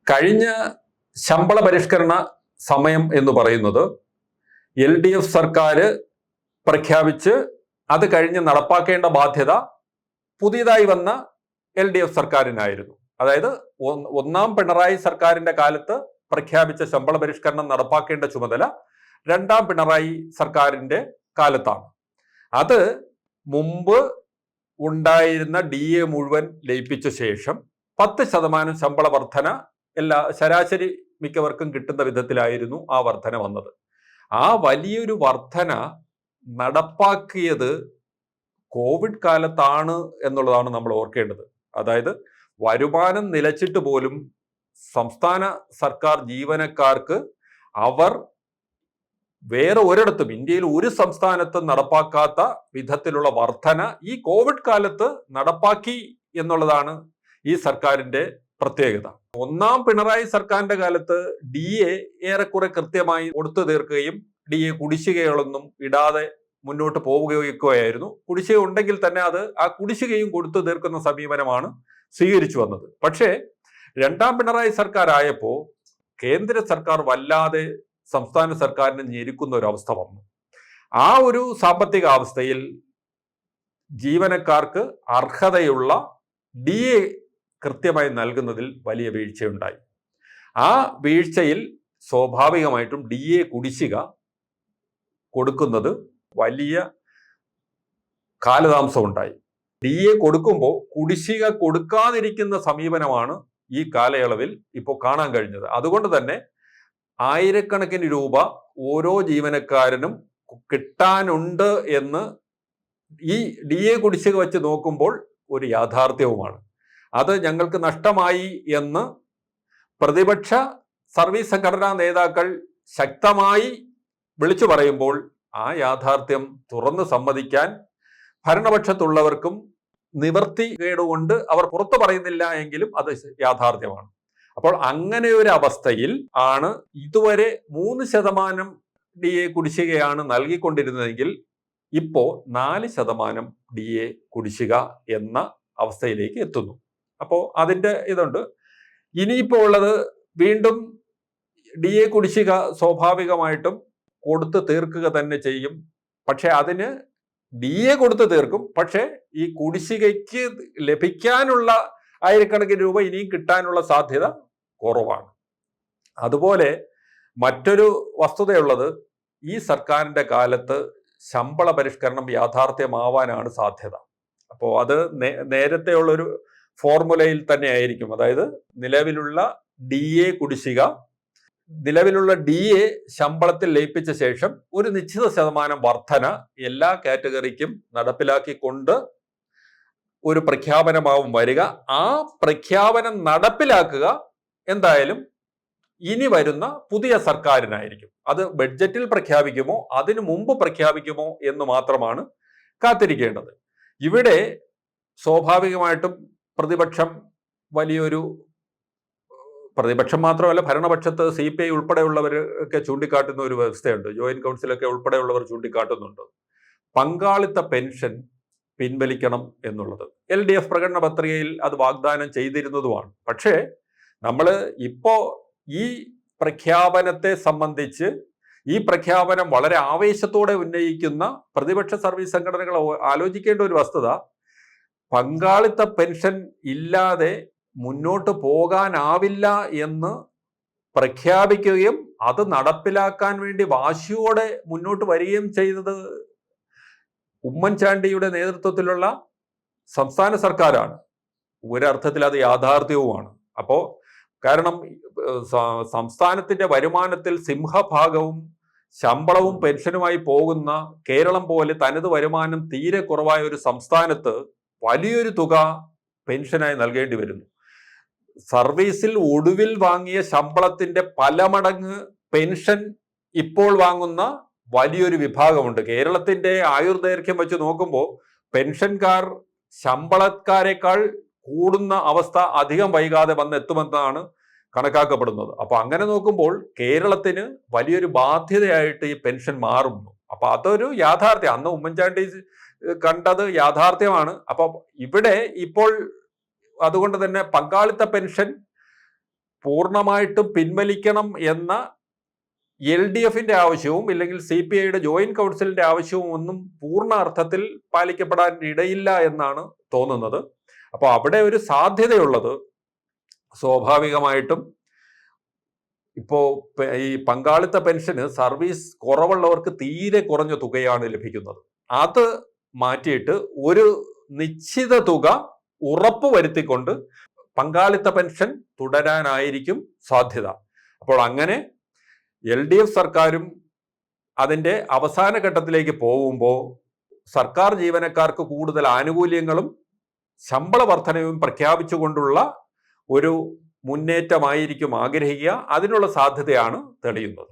കഴിഞ്ഞ ശമ്പള പരിഷ്കരണ സമയം എന്ന് പറയുന്നത് LDF സർക്കാർ പ്രഖ്യാപിച്ച് അത് കഴിഞ്ഞ് നടപ്പാക്കേണ്ട ബാധ്യത പുതിയതായി വന്ന LDF സർക്കാരിനായിരുന്നു. അതായത് ഒന്നാം പിണറായി സർക്കാരിന്റെ കാലത്ത് പ്രഖ്യാപിച്ച ശമ്പള പരിഷ്കരണം നടപ്പാക്കേണ്ട ചുമതല രണ്ടാം പിണറായി സർക്കാരിന്റെ കാലത്താണ്. അത് മുമ്പ് ഉണ്ടായിരുന്ന DA മുഴുവൻ ലയിപ്പിച്ച ശേഷം 10% ശമ്പള വർധന ശരാശരി മിക്കവർക്കും കിട്ടുന്ന വിധത്തിലായിരുന്നു ആ വർധന വന്നത്. ആ വലിയൊരു വർധന നടപ്പാക്കിയത് കോവിഡ് കാലത്താണ് എന്നുള്ളതാണ് നമ്മൾ ഓർക്കേണ്ടത്. അതായത് വരുമാനം നിലച്ചിട്ട് പോലും സംസ്ഥാന സർക്കാർ ജീവനക്കാർക്ക് അവർ വേറെ ഒരിടത്തും ഇന്ത്യയിൽ ഒരു സംസ്ഥാനത്തും നടപ്പാക്കാത്ത വിധത്തിലുള്ള വർധന ഈ കോവിഡ് കാലത്ത് നടപ്പാക്കി എന്നുള്ളതാണ് ഈ സർക്കാരിന്റെ പ്രത്യേകത. ഒന്നാം പിണറായി സർക്കാരിന്റെ കാലത്ത് DA ഏറെക്കുറെ കൃത്യമായി കൊടുത്തു തീർക്കുകയും DA കുടിശ്ശികകളൊന്നും ഇടാതെ മുന്നോട്ട് പോവുകയായിരുന്നു. കുടിശ്ശിക ഉണ്ടെങ്കിൽ തന്നെ ആ കുടിശ്ശികയും കൊടുത്തു തീർക്കുന്ന സമീപനമാണ് സ്വീകരിച്ചു വന്നത്. പക്ഷേ രണ്ടാം പിണറായി സർക്കാർ ആയപ്പോൾ കേന്ദ്ര സർക്കാർ വല്ലാതെ സംസ്ഥാന സർക്കാരിനെ ഞെരുക്കുന്ന ഒരു അവസ്ഥ വന്നു. ആ ഒരു സാമ്പത്തിക അവസ്ഥയിൽ ജീവനക്കാർക്ക് അർഹതയുള്ള DA കൃത്യമായി നൽകുന്നതിൽ വലിയ വീഴ്ചയുണ്ടായി. ആ വീഴ്ചയിൽ സ്വാഭാവികമായിട്ടും DA കുടിശ്ശിക കൊടുക്കുന്നത് വലിയ കാലതാമസം ഉണ്ടായി. DA കൊടുക്കുമ്പോൾ കുടിശ്ശിക കൊടുക്കാതിരിക്കുന്ന സമീപനമാണ് ഈ കാലയളവിൽ ഇപ്പോൾ കാണാൻ കഴിഞ്ഞത്. അതുകൊണ്ട് തന്നെ ആയിരക്കണക്കിന് രൂപ ഓരോ ജീവനക്കാരനും കിട്ടാനുണ്ട് എന്ന് ഈ DA കുടിശ്ശിക വെച്ച് നോക്കുമ്പോൾ ഒരു യാഥാർത്ഥ്യവുമാണ്. അത് ഞങ്ങൾക്ക് നഷ്ടമായി എന്ന് പ്രതിപക്ഷ സർവീസ് സംഘടനാ നേതാക്കൾ ശക്തമായി വിളിച്ചു പറയുമ്പോൾ ആ യാഥാർത്ഥ്യം തുറന്ന് സമ്മതിക്കാൻ ഭരണപക്ഷത്തുള്ളവർക്കും നിവർത്തികേടുകൊണ്ട് അവർ പുറത്തു പറയുന്നില്ല എങ്കിലും അത് യാഥാർത്ഥ്യമാണ്. അപ്പോൾ അങ്ങനെ ഒരു അവസ്ഥയിൽ ആണ് ഇതുവരെ 3% DA കുടിശ്ശികയാണ് നൽകിക്കൊണ്ടിരുന്നതെങ്കിൽ ഇപ്പോൾ 4% DA കുടിശ്ശിക എന്ന അവസ്ഥയിലേക്ക് എത്തുന്നു. അപ്പോൾ അതിൻ്റെ ഇതുണ്ട്. ഇനിയിപ്പോൾ ഉള്ളത് വീണ്ടും DA കുടിശ്ശിക സ്വാഭാവികമായിട്ടും കൊടുത്തു തീർക്കുക തന്നെ ചെയ്യും. പക്ഷെ അതിന് DA കൊടുത്തു തീർക്കും. പക്ഷെ ഈ കുടിശ്ശികയ്ക്ക് ലഭിക്കാനുള്ള ആയിരക്കണക്കിന് രൂപ ഇനിയും കിട്ടാനുള്ള സാധ്യത കുറവാണ്. അതുപോലെ മറ്റൊരു വസ്തുതയുള്ളത്, ഈ സർക്കാരിന്റെ കാലത്ത് ശമ്പള പരിഷ്കരണം യാഥാർത്ഥ്യമാവാനാണ് സാധ്യത. അപ്പോൾ അത് നേരത്തെ ഉള്ളൊരു ഫോർമുലയിൽ തന്നെ ആയിരിക്കും. അതായത് നിലവിലുള്ള DA കുടിശ്ശിക, നിലവിലുള്ള DA ശമ്പളത്തിൽ ലയിപ്പിച്ച ശേഷം ഒരു നിശ്ചിത ശതമാനം വർധന എല്ലാ കാറ്റഗറിക്കും നടപ്പിലാക്കിക്കൊണ്ട് ഒരു പ്രഖ്യാപനമാവും വരിക. ആ പ്രഖ്യാപനം നടപ്പിലാക്കുക എന്തായാലും ഇനി വരുന്ന പുതിയ സർക്കാരിനായിരിക്കും. അത് ബഡ്ജറ്റിൽ പ്രഖ്യാപിക്കുമോ അതിനു മുമ്പ് പ്രഖ്യാപിക്കുമോ എന്ന് മാത്രമാണ് കാത്തിരിക്കേണ്ടത്. ഇവിടെ സ്വാഭാവികമായിട്ടും പ്രതിപക്ഷം മാത്രമല്ല, ഭരണപക്ഷത്ത് CPI ഉൾപ്പെടെയുള്ളവരൊക്കെ ചൂണ്ടിക്കാട്ടുന്ന ഒരു വ്യവസ്ഥയുണ്ട്. ജോയിന്റ് കൗൺസിലൊക്കെ ഉൾപ്പെടെയുള്ളവർ ചൂണ്ടിക്കാട്ടുന്നുണ്ട്. പങ്കാളിത്ത പെൻഷൻ പിൻവലിക്കണം എന്നുള്ളത് LDF പ്രകടന പത്രികയിൽ അത് വാഗ്ദാനം ചെയ്തിരുന്നതുമാണ്. പക്ഷേ നമ്മൾ ഇപ്പോൾ ഈ പ്രഖ്യാപനത്തെ സംബന്ധിച്ച് ഈ പ്രഖ്യാപനം വളരെ ആവേശത്തോടെ ഉന്നയിക്കുന്ന പ്രതിപക്ഷ സർവീസ് സംഘടനകൾ ആലോചിക്കേണ്ട ഒരു വസ്തുത, പങ്കാളിത്ത പെൻഷൻ ഇല്ലാതെ മുന്നോട്ട് പോകാനാവില്ല എന്ന് പ്രഖ്യാപിക്കുകയും അത് നടപ്പിലാക്കാൻ വേണ്ടി വാശിയോടെ മുന്നോട്ട് വരികയും ചെയ്തത് ഉമ്മൻചാണ്ടിയുടെ നേതൃത്വത്തിലുള്ള സംസ്ഥാന സർക്കാരാണ്. ഒരർത്ഥത്തിൽ അത് യാഥാർത്ഥ്യവുമാണ്. അപ്പോൾ കാരണം സംസ്ഥാനത്തിന്റെ വരുമാനത്തിൽ സിംഹഭാഗവും ശമ്പളവും പെൻഷനുമായി പോകുന്ന കേരളം പോലെ തനത് വരുമാനം തീരെ കുറവായ ഒരു സംസ്ഥാനത്ത് വലിയൊരു തുക പെൻഷനായി നൽകേണ്ടി വരുന്നു. സർവീസിൽ ഒടുവിൽ വാങ്ങിയ ശമ്പളത്തിന്റെ പല മടങ്ങ് പെൻഷൻ ഇപ്പോൾ വാങ്ങുന്ന വലിയൊരു വിഭാഗമുണ്ട്. കേരളത്തിന്റെ ആയുർദൈർഘ്യം വെച്ച് നോക്കുമ്പോൾ പെൻഷൻകാർ ശമ്പളക്കാരെക്കാൾ കൂടുന്ന അവസ്ഥ അധികം വൈകാതെ വന്നെത്തുമെന്നാണ് കണക്കാക്കപ്പെടുന്നത്. അപ്പൊ അങ്ങനെ നോക്കുമ്പോൾ കേരളത്തിന് വലിയൊരു ബാധ്യതയായിട്ട് ഈ പെൻഷൻ മാറുന്നു. അപ്പൊ അതൊരു യാഥാർത്ഥ്യം. അന്ന് ഉമ്മൻചാണ്ടി കണ്ടത് യാഥാർത്ഥ്യമാണ്. അപ്പൊ ഇവിടെ ഇപ്പോൾ അതുകൊണ്ട് തന്നെ പങ്കാളിത്ത പെൻഷൻ പൂർണ്ണമായിട്ടും പിൻവലിക്കണം എന്ന LDFന്റെ ആവശ്യവും ഇല്ലെങ്കിൽ CPIയുടെ ജോയിന്റ് കൗൺസിലിന്റെ ആവശ്യവും ഒന്നും പൂർണ്ണ അർത്ഥത്തിൽ പാലിക്കപ്പെടാൻ ഇടയില്ല എന്നാണ് തോന്നുന്നത്. അപ്പോൾ അവിടെ ഒരു സാധ്യതയുള്ളത് സ്വാഭാവികമായിട്ടും ഇപ്പോ ഈ പങ്കാളിത്ത പെൻഷന് സർവീസ് കുറവുള്ളവർക്ക് തീരെ കുറഞ്ഞ തുകയാണ് ലഭിക്കുന്നത്. അത് മാറ്റിയിട്ട് ഒരു നിശ്ചിത തുക ഉറപ്പ് വരുത്തിക്കൊണ്ട് പങ്കാളിത്ത പെൻഷൻ തുടരാനായിരിക്കും സാധ്യത. അപ്പോൾ അങ്ങനെ LDF സർക്കാരും അതിൻ്റെ അവസാന ഘട്ടത്തിലേക്ക് പോകുമ്പോൾ സർക്കാർ ജീവനക്കാർക്ക് കൂടുതൽ ആനുകൂല്യങ്ങളും ശമ്പള വർധനവും പ്രഖ്യാപിച്ചുകൊണ്ടുള്ള ഒരു മുന്നേറ്റമായിരിക്കും ആഗ്രഹിക്കുക. അതിനുള്ള സാധ്യതയാണ് തെളിയുന്നത്.